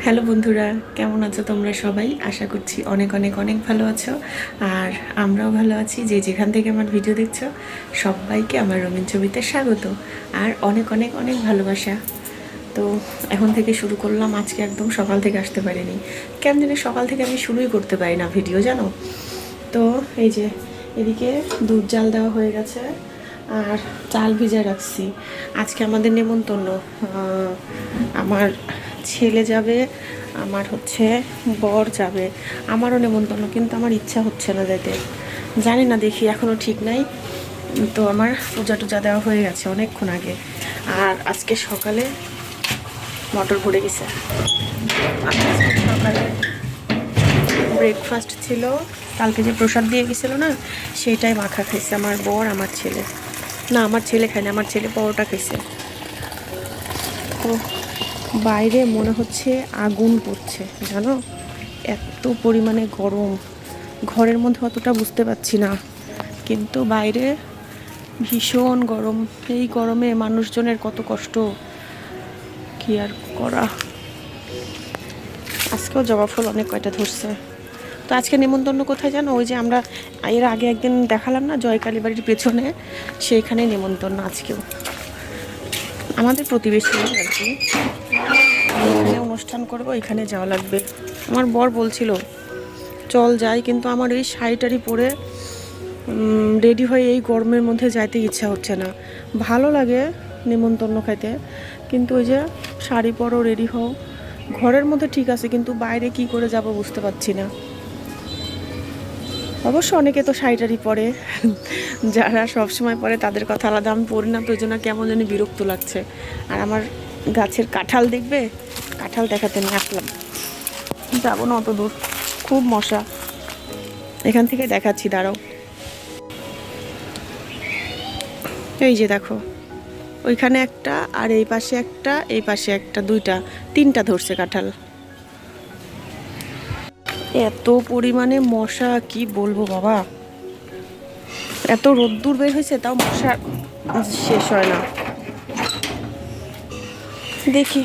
Hello বন্ধুরা, কেমন আছো তোমরা সবাই? আশা করছি অনেক অনেক অনেক ভালো আছো। আর আমরাও ভালো আছি। যে যেখান থেকে আমার ভিডিও দেখছো সবাইকে আমার রঙিন ছবিতে স্বাগত আর অনেক অনেক অনেক ভালোবাসা। তো এখন থেকে শুরু করলাম। আজকে একদম সকাল থেকে আসতে পারিনি, কেন জানি সকাল থেকে আমি শুরুই করতে পারি না ভিডিও, জানো তো। এই যে এদিকে দুধ জাল দেওয়া হয়ে গেছে আর চাল ভিজে রাখছি। আজকে আমাদের নেমন্তন্ন। আমার ছেলে যাবে, আমার বর যাবে, আমারও নেমন্তন্ন, কিন্তু আমার ইচ্ছা হচ্ছে না যেতে। জানি না, দেখি, এখনও ঠিক নাই। তো আমার পূজা টুজা দেওয়া হয়ে গেছে অনেকক্ষণ আগে। আর আজকে সকালে মটর ভরে গেছে। সকালে ব্রেকফাস্ট ছিল, কালকে যে প্রসাদ দিয়ে গেছিলো না, সেইটাই মাখা খাইছে আমার বর, আমার ছেলে। না, আমার ছেলে খায়নি, আমার ছেলে পরোটা খাইছে। তো বাইরে মনে হচ্ছে আগুন পড়ছে, জানো, এত পরিমাণে গরম। ঘরের মধ্যে অতটা বুঝতে পারছি না, কিন্তু বাইরে ভীষণ গরম। এই গরমে মানুষজনের কত কষ্ট, কি আর করা। আজকেও জবা ফুল অনেক কয়টা ধরছে। তো আজকে নেমন্তন্ন কোথায় জানো? ওই যে আমরা এর আগে একদিন দেখালাম না, জয়কালী বাড়ির পেছনে, সেইখানে নেমন্তন্ন আজকেও। আমাদের প্রতিবেশী আর কি, এখানে অনুষ্ঠান করবো, এখানে যাওয়া লাগবে। আমার বর বলছিল চল যাই, কিন্তু আমার এই শাড়িটারি পরে রেডি হয়ে এই গরমের মধ্যে যাইতে ইচ্ছা হচ্ছে না। ভালো লাগে নেমন্তন্ন খাইতে, কিন্তু ওই যে শাড়ি পরো, রেডি হও, ঘরের মধ্যে ঠিক আছে, কিন্তু বাইরে কি করে যাব বুঝতে পারছি না। অবশ্য অনেকে তো শাড়িটারি পরে, যারা সব সময় পরে তাদের কথা আলাদা। আমি পরি না, তো ওই জন্য কেমন জানি বিরক্ত লাগছে। আর আমার গাছের কাঁঠাল দেখবে, কাঁঠাল দেখাতে নিয়ে আসলাম। যাবো না অত দূর, খুব মশা। এখান থেকে দেখাচ্ছি, দাঁড়াও। এই যে দেখো, ওইখানে একটা, আর এই পাশে একটা, এই পাশে একটা, দুইটা, তিনটা ধরছে কাঁঠাল। এত পরিমাণে মশা, কি বলবো বাবা। এত রোদ্দুর বের হয়েছে, তাও মশা শেষ হয় না। দেখি,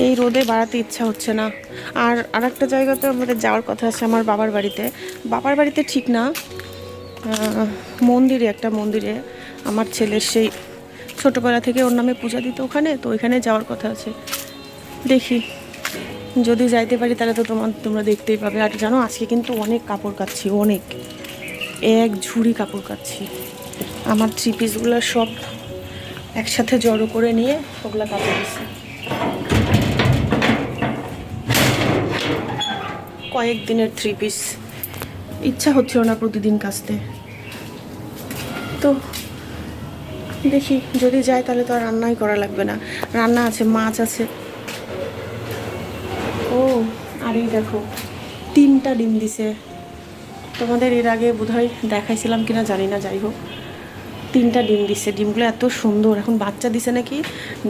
এই রোদে বাড়াতে ইচ্ছা হচ্ছে না। আর আরেকটা জায়গাতে আমাদের যাওয়ার কথা আছে, আমার বাবার বাড়িতে। বাবার বাড়িতে ঠিক না, মন্দিরে, একটা মন্দিরে আমার ছেলের সেই ছোটোবেলা থেকে ওর নামে পূজা দিত ওখানে, তো ওইখানে যাওয়ার কথা আছে। দেখি, যদি যাইতে পারি তাহলে তো তোমরা দেখতেই পাবে। আর জানো, আজকে কিন্তু অনেক কাপড় কাচ্ছি, অনেক, এক ঝুড়ি কাপড় কাচ্ছি। আমার থ্রি পিসগুলো সব একসাথে জড়ো করে নিয়ে ওগুলা কাপড় দিচ্ছি। কয়েকদিনের থ্রি পিস, ইচ্ছা হচ্ছিল না প্রতিদিন কাচতে। তো দেখি, যদি যাই তাহলে তো আর রান্নাই করা লাগবে না। রান্না আছে, মাছ আছে। ও, আর এই দেখো, 3টা ডিম দিছে। তোমাদের এর আগে বোধহয় দেখাইছিলাম কিনা জানি না, যাই হোক 3টা ডিম দিছে। ডিমগুলো এত সুন্দর। এখন বাচ্চা দিছে নাকি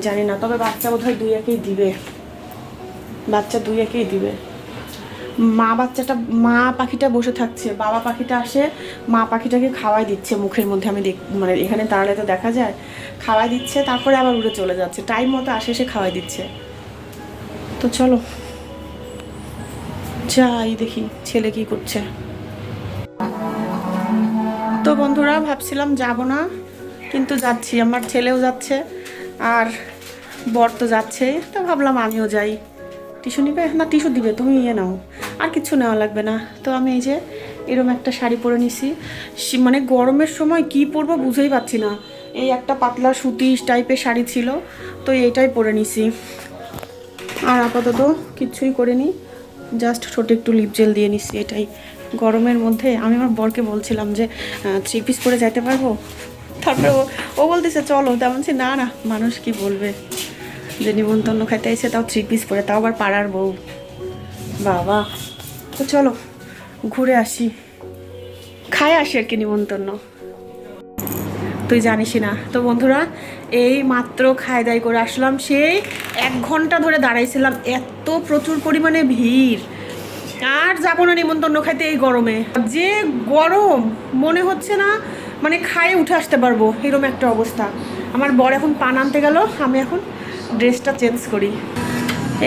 জানি না, তবে বাচ্চা বোধহয় 2-1-ই দিবে। বাচ্চা 2-1-ই দিবে। মা পাখিটা বসে থাকছে, বাবা পাখিটা আসে, মা পাখিটাকে খাওয়াই দিচ্ছে মুখের মধ্যে। আমি মানে এখানে দাঁড়ালে তো দেখা যায়, খাওয়াই দিচ্ছে, তারপরে আবার উড়ে চলে যাচ্ছে। টাইম মতো আসে, এসে খাওয়াই দিচ্ছে। তো চলো যাই, দেখি ছেলে কি করছে। তো বন্ধুরা, ভাবছিলাম যাব না, কিন্তু যাচ্ছি। আমার ছেলেও যাচ্ছে আর বর তো যাচ্ছে, তো ভাবলাম আমিও যাই। টিস্যু নিবে না? টিস্যু দিবে, তুমি নিয়ে নাও, আর কিছু নেওয়া লাগবে না। তো আমি এই যে এরকম একটা শাড়ি পরে নিছি। মানে গরমের সময় কি পরবো বুঝেই পাচ্ছি না। এই একটা পাতলা সুতি টাইপের শাড়ি ছিল, তো এইটাই পরে নিছি। আর আপাতত কিচ্ছুই করিনি, জাস্ট ঠোঁটে একটু লিপ জেল দিয়ে নিছি। এটাই গরমের মধ্যে। আমি আমার বরকে বলছিলাম যে 3 পিস পরে যাইতে পারবো, তারপরে ও বলতেছে চলো। তেমন না না, মানুষ কি বলবে যে নিমন্ত্রণ খাইতে এসে তাও 3 পিস পরে, তাও আবার পাড়ার বউ, বাবা। তো চলো ঘুরে আসি, খায় আসি আর কি নিমন্ত্রণ, তুই জানিসই না। তো বন্ধুরা, এই মাত্র খায় দায় করে আসলাম। সেই 1 ঘন্টা ধরে দাঁড়াইছিলাম, এত প্রচুর পরিমাণে ভিড়। আর যাবো না নিমন্ত্রণ খাইতে এই গরমে। যে গরম, মনে হচ্ছে না মানে খায়ে উঠে আসতে পারবো, এরকম একটা অবস্থা। আমার বর এখন পান আনতে গেল, আমি এখন ড্রেসটা চেঞ্জ করি।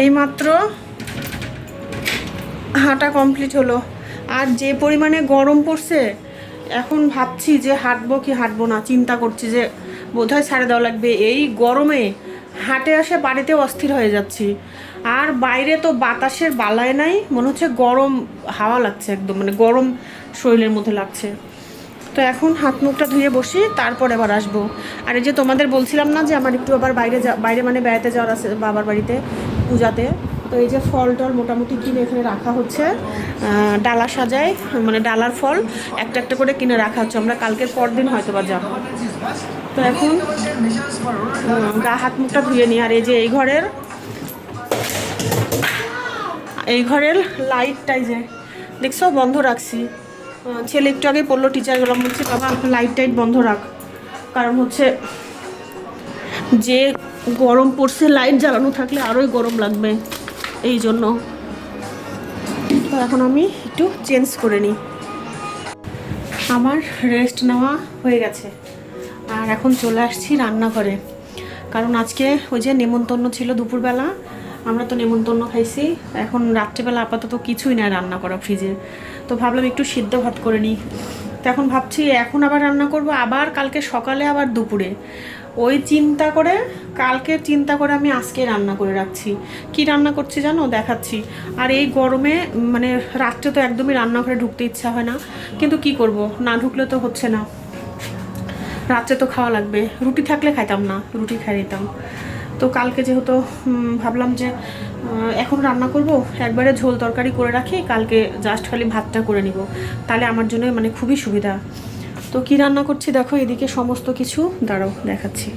এইমাত্র হাঁটা কমপ্লিট হলো। আর যে পরিমাণে গরম পড়ছে, এখন ভাবছি যে হাঁটবো কি হাঁটবো না, চিন্তা করছি যে বোধহয় ছাড়ে দেওয়া লাগবে। এই গরমে হাঁটে আসে বাড়িতে অস্থির হয়ে যাচ্ছি। আর বাইরে তো বাতাসের বালায় নাই, মনে হচ্ছে গরম হাওয়া লাগছে, একদম মানে গরম শরীরের মধ্যে লাগছে। তো এখন হাত মুখটা ধুয়ে বসি, তারপর এবার আসবো। আর এই যে তোমাদের বলছিলাম না যে আমার একটু আবার বাইরে মানে বেড়াতে যাওয়ার আছে বাবার বাড়িতে পূজাতে। তো এই যে ফল টল মোটামুটি কিনে এখানে রাখা হচ্ছে, ডালা সাজায়, মানে ডালার ফল একটা একটা করে কিনে রাখা হচ্ছে। আমরা কালকের পরদিন হয়তো বা যাবো। তো এখন গা হাত মুখটা ধুয়ে নিই। আর এই যে এই ঘরের লাইটটাই যে দেখছো বন্ধ রাখছি। ছেলে একটু আগে পড়লো, টিচার গেলাম বলছে বাবা লাইট টাইট বন্ধ রাখ, কারণ হচ্ছে যে গরম পড়ছে লাইট জ্বালানো থাকলে আরোই গরম লাগবে, এই জন্য। তো এখন আমি একটু চেঞ্জ করে নিই। আমার রেস্ট নেওয়া হয়ে গেছে, আর এখন চলে আসছি রান্নাঘরে। কারণ আজকে ওই যে নেমন্তন্ন ছিল দুপুরবেলা, আমরা তো নেমন্তন্ন খাইছি। এখন রাত্রেবেলা আপাতত কিছুই নাই রান্না করা ফ্রিজে, তো ভাবলাম একটু সিদ্ধ ভাত করে নিই। তো এখন ভাবছি এখন আবার রান্না করব, আবার কালকে সকালে আবার দুপুরে, ওই চিন্তা করে আমি আজকে রান্না করে রাখছি। কি রান্না করছি জানো, দেখাচ্ছি। আর এই গরমে মানে রাত্রে তো একদমই রান্নাঘরে ঢুকতে ইচ্ছা হয় না, কিন্তু কি করব, না ঢুকলে তো হচ্ছে না, রাত্রে তো খাওয়া লাগবে। রুটি থাকলে খাইতাম না, রুটি খাই নিতাম। তো কালকে যেহেতু ভাবলাম যে এখন রান্না করব, একবারে ঝোল তরকারি করে রাখি, কালকে জাস্ট খালি ভাতটা করে নিব, তাহলে আমার জন্য মানে খুবই সুবিধা। তো কি রান্না করছি দেখো, এদিকে সমস্ত কিছু দাঁড়াও দেখাচ্ছি।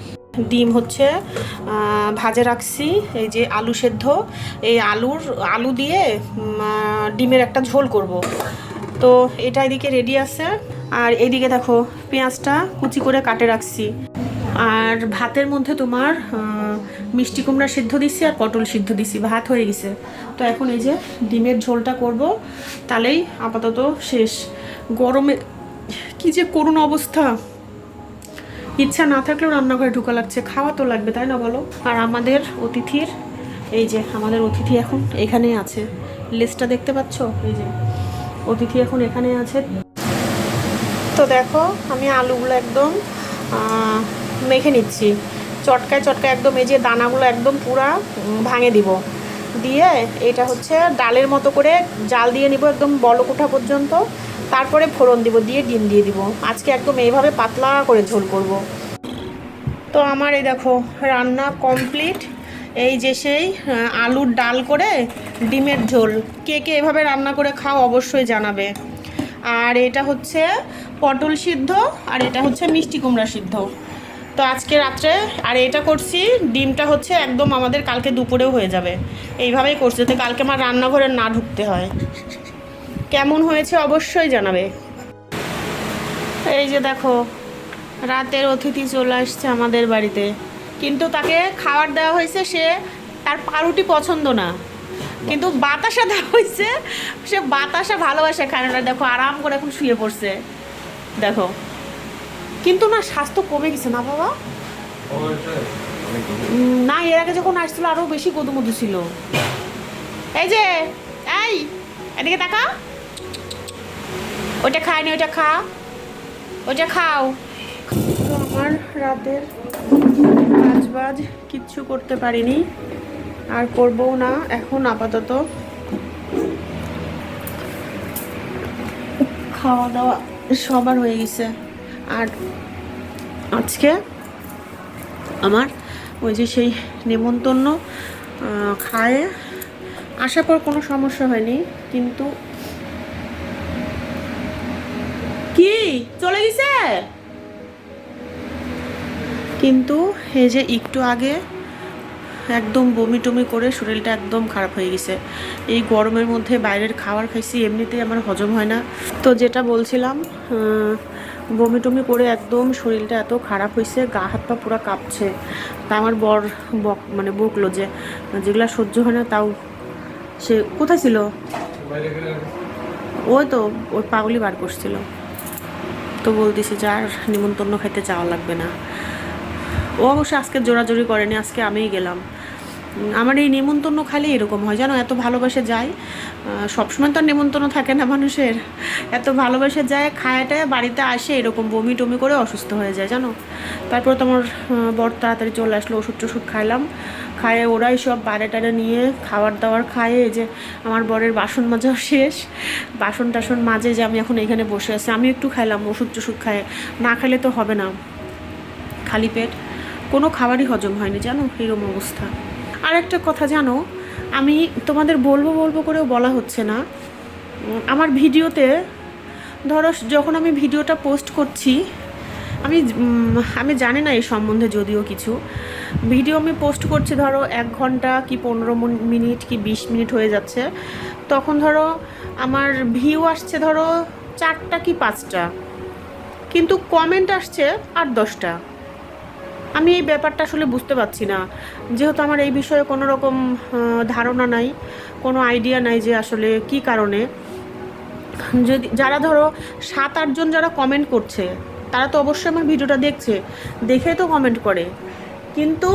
ডিম হচ্ছে ভাজে রাখছি, এই যে আলু সেদ্ধ, এই আলু দিয়ে ডিমের একটা ঝোল করব। তো এটা এদিকে রেডি আছে। আর এইদিকে দেখো পেঁয়াজটা কুচি করে কাটে রাখছি। আর ভাতের মধ্যে তোমার মিষ্টি কুমড়া সিদ্ধ দিছি আর পটল সিদ্ধ দিছি, ভাত হয়ে গেছে। তো এখন এই যে ডিমের ঝোলটা করব, তাহলেই আপাতত শেষ। গরমে কি যে করুণ অবস্থা, ইচ্ছা না থাকলেও রান্নাঘরে ঢোকা লাগছে, খাওয়া তো লাগবে তাই না বলো। আর আমাদের অতিথি এখন এখানেই আছে, লিস্টটা দেখতে পাচ্ছ, এই যে অতিথি এখন এখানে আছে। তো দেখো আমি আলুগুলো একদম মেখে নিচ্ছি, চটকায় একদম, এই যে দানাগুলো একদম পুরা ভাঙে দিব, দিয়ে এটা হচ্ছে ডালের মতো করে জাল দিয়ে নিব একদম বলকোঠা পর্যন্ত, তারপরে ফোড়ন দিব, দিয়ে ডিম দিয়ে দিব। আজকে একদম এইভাবে পাতলা করে ঝোল করব। তো আমার এই দেখো রান্না কমপ্লিট। এই যে সেই আলুর ডাল করে ডিমের ঝোল, কে কে এভাবে রান্না করে খাও অবশ্যই জানাবে। আর এটা হচ্ছে পটল সিদ্ধ, আর এটা হচ্ছে মিষ্টি কুমড়া সিদ্ধ। তো আজকে রাত্রে আর এটা করছি, ডিমটা হচ্ছে একদম আমাদের কালকে দুপুরেও হয়ে যাবে, এইভাবেই করছি যাতে কালকে আমার রান্নাঘরে না ঢুকতে হয়। কেমন হয়েছে অবশ্যই জানাবে। এই যে দেখো রাতের অতিথি চলে আসছে আমাদের বাড়িতে, কিন্তু তাকে খাবার দেওয়া হয়েছে, তার পাউরুটি পছন্দ না, কিন্তু বাতাসা দেওয়া হয়েছে, সে বাতাসা ভালোবাসে খায় না। দেখো আরাম করে এখন শুয়ে পড়ছে দেখো। কিন্তু না স্বাস্থ্য কমে গেছে না বাবা, না এর আগে যখন আসছিল আরো বেশি গদুমধু ছিল। এই যে এই এদিকে তাকা, ওইটা খায়নি, ওইটা খাও। তো আমার রাতের কাজবাজ কিচ্ছু করতে পারিনি, আর করবও না এখন। আপাতত খাওয়া দাওয়া সবার হয়ে গেছে। আর আজকে আমার ওই যে সেই নেমন্তন্ন খায়ে আসার পর কোনো সমস্যা হয়নি, কিন্তু কি চলে গেছে, কিন্তু এই যে একটু আগে একদম বমি টমি করে শরীরটা একদম খারাপ হয়ে গেছে। এই গরমের মধ্যে বাইরের খাবার খাইছি, এমনিতেই আমার হজম হয় না। তো যেটা বলছিলাম, বমি টমি করে একদম শরীরটা এত খারাপ হয়েছে, গা হাত পা পুরো কাঁপছে। তা আমার বর মানে বকলো যে যেগুলো সহ্য হয় না, তাও সে কোথায় ছিল, ওই তো ওই পাগলি বার করছিল। তো বলতেছি যে আর নিমন্ত্রণ খাইতে যাওয়া লাগবে না। ও অবশ্য আজকে জোরাজোরি করেনি, আজকে আমিই গেলাম। আমার এই নেমন্তন্ন খালি এরকম হয় জানো, এত ভালোবাসে যায়। সবসময় তো আর নেমন্তন্ন থাকে না মানুষের, এত ভালোবাসে যায়, খায়টায় বাড়িতে আসে এরকম বমি টমি করে অসুস্থ হয়ে যায় জানো। তারপর তোমার বর তাড়াতাড়ি চলে আসলো, ওষুধ টষুধ খাইলাম, খায়ে ওরাই সব বারে টারে নিয়ে খাবার দাবার খায়ে এই যে আমার বরের বাসন মাজাও শেষ, বাসন টাসন মাজে যে আমি এখন এখানে বসে আছি। আমি একটু খাইলাম ওষুধ টষুধ খায়, না খেলে তো হবে না, খালি পেট কোনো খাবারই হজম হয়নি জানো, এরকম অবস্থা। আর একটা কথা জানো, আমি তোমাদের বলবো বলবো করেও বলা হচ্ছে না, আমার ভিডিওতে ধরো যখন আমি ভিডিওটা পোস্ট করছি, আমি জানি না এই সম্বন্ধে যদিও কিছু, ভিডিও আমি পোস্ট করছি ধরো 1 ঘন্টা কি 15 মিনিট কি 20 মিনিট হয়ে যাচ্ছে, তখন ধরো আমার ভিউ আসছে ধরো 4টা কি 5টা, কিন্তু কমেন্ট আসছে 8-10টা। আমি এই ব্যাপারটা আসলে বুঝতে পারছি না, যেহেতু আমার এই বিষয়ে কোনো রকম ধারণা নাই, কোনো আইডিয়া নাই যে আসলে কি কারণে। যদি যারা ধরো 7-8 জন যারা কমেন্ট করছে, তারা তো অবশ্যই আমার ভিডিওটা দেখছে, দেখে তো কমেন্ট করে। কিন্তু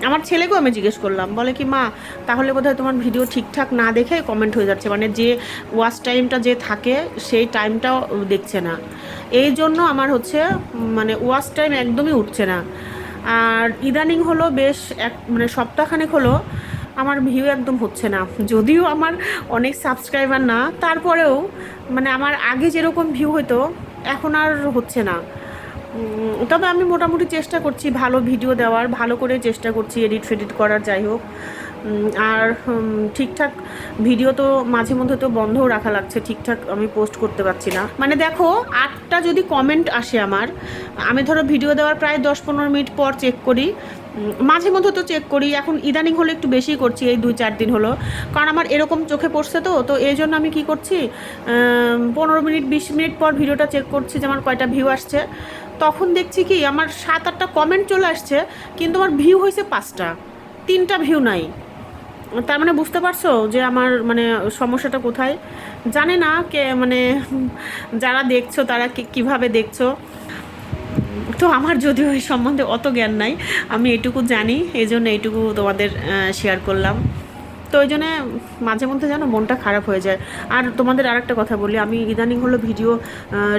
আমার ছেলেকেও আমি জিজ্ঞেস করলাম, বলে কি মা তাহলে বোধহয় তোমার ভিডিও ঠিকঠাক না দেখে কমেন্ট হয়ে যাচ্ছে, মানে যে ওয়াচ টাইমটা যে থাকে সেই টাইমটাও দেখছে না, এই জন্য আমার হচ্ছে মানে ওয়াচ টাইম একদমই উঠছে না। আর ইদানিং হলো বেশ মানে সপ্তাহখানেক হলো আমার ভিউ একদম হচ্ছে না, যদিও আমার অনেক সাবস্ক্রাইবার না, তারপরেও মানে আমার আগে যেরকম ভিউ হতো এখন আর হচ্ছে না। তবে আমি মোটামুটি চেষ্টা করছি ভালো ভিডিও দেওয়ার, ভালো করে চেষ্টা করছি এডিট ফেডিট করার, যাই হোক। আর ঠিকঠাক ভিডিও তো মাঝে মধ্যে তো বন্ধও রাখা লাগছে, ঠিকঠাক আমি পোস্ট করতে পারছি না। মানে দেখো 8টা যদি কমেন্ট আসে আমার, আমি ধরো ভিডিও দেওয়ার প্রায় 10-15 মিনিট পর চেক করি, মাঝে মধ্যে তো চেক করি, এখন ইদানিং হলো একটু বেশি করছি এই 2-4 দিন হলো, কারণ আমার এরকম চোখে পড়ছে তো এই জন্য আমি কি করছি 15 মিনিট 20 মিনিট পর ভিডিওটা চেক করছি যে আমার কয়টা ভিউ আসছে, তখন দেখছি কি আমার 7-8টা কমেন্ট চলে আসছে, কিন্তু আমার ভিউ হয়েছে 5টা, 3টা ভিউ নাই। তার মানে বুঝতে পারছো যে আমার মানে সমস্যাটা কোথায়। জানে না কে মানে যারা দেখছো তারা কিভাবে দেখছো, তো আমার যদিও এই সম্বন্ধে অত জ্ঞান নাই, আমি এটুকু জানি, এই জন্য এইটুকু তোমাদের শেয়ার করলাম। তো ওই জন্যে মাঝে মধ্যে যেন মনটা খারাপ হয়ে যায়। আর তোমাদের আর একটা কথা বলি, আমি ইদানিং হলো ভিডিও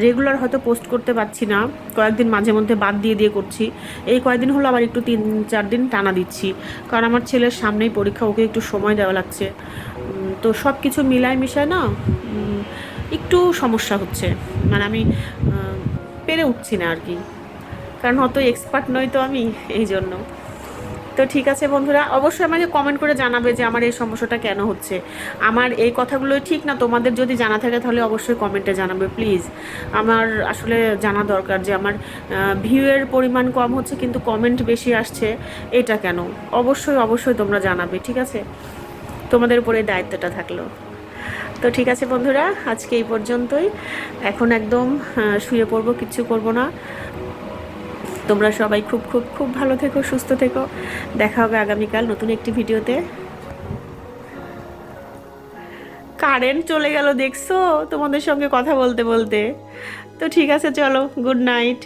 রেগুলার হয়তো পোস্ট করতে পারছি না, কয়েকদিন মাঝে মধ্যে বাদ দিয়ে দিয়ে করছি, এই কয়েকদিন হলো আবার একটু 3-4 দিন টানা দিচ্ছি, কারণ আমার ছেলের সামনেই পরীক্ষা, ওকে একটু সময় দেওয়া লাগছে। তো সব কিছু মিলায় মিশায় না একটু সমস্যা হচ্ছে, মানে আমি পেরে উঠছি না আর কি, কারণ অত এক্সপার্ট নই তো আমি, এই জন্য। তো ঠিক আছে বন্ধুরা, অবশ্যই আমাকে কমেন্ট করে জানাবে যে আমার এই সমস্যাটা কেন হচ্ছে, আমার এই কথাগুলোই ঠিক না, তোমাদের যদি জানা থাকে তাহলে অবশ্যই কমেন্টে জানাবে প্লিজ। আমার আসলে জানা দরকার যে আমার ভিউয়ের পরিমাণ কম হচ্ছে কিন্তু কমেন্ট বেশি আসছে, এটা কেন, অবশ্যই অবশ্যই তোমরা জানাবে, ঠিক আছে, তোমাদের উপরে দায়িত্বটা থাকলো। তো ঠিক আছে বন্ধুরা, আজকে এই পর্যন্তই, এখন একদম শুয়ে পড়বো, কিচ্ছু করব না। তোমরা সবাই খুব খুব খুব ভালো থেকো, সুস্থ থেকো, দেখা হবে আগামীকাল নতুন একটি ভিডিওতে। কারেন্ট চলে গেল দেখছো তোমাদের সঙ্গে কথা বলতে বলতে। তো ঠিক আছে, চলো, গুড নাইট।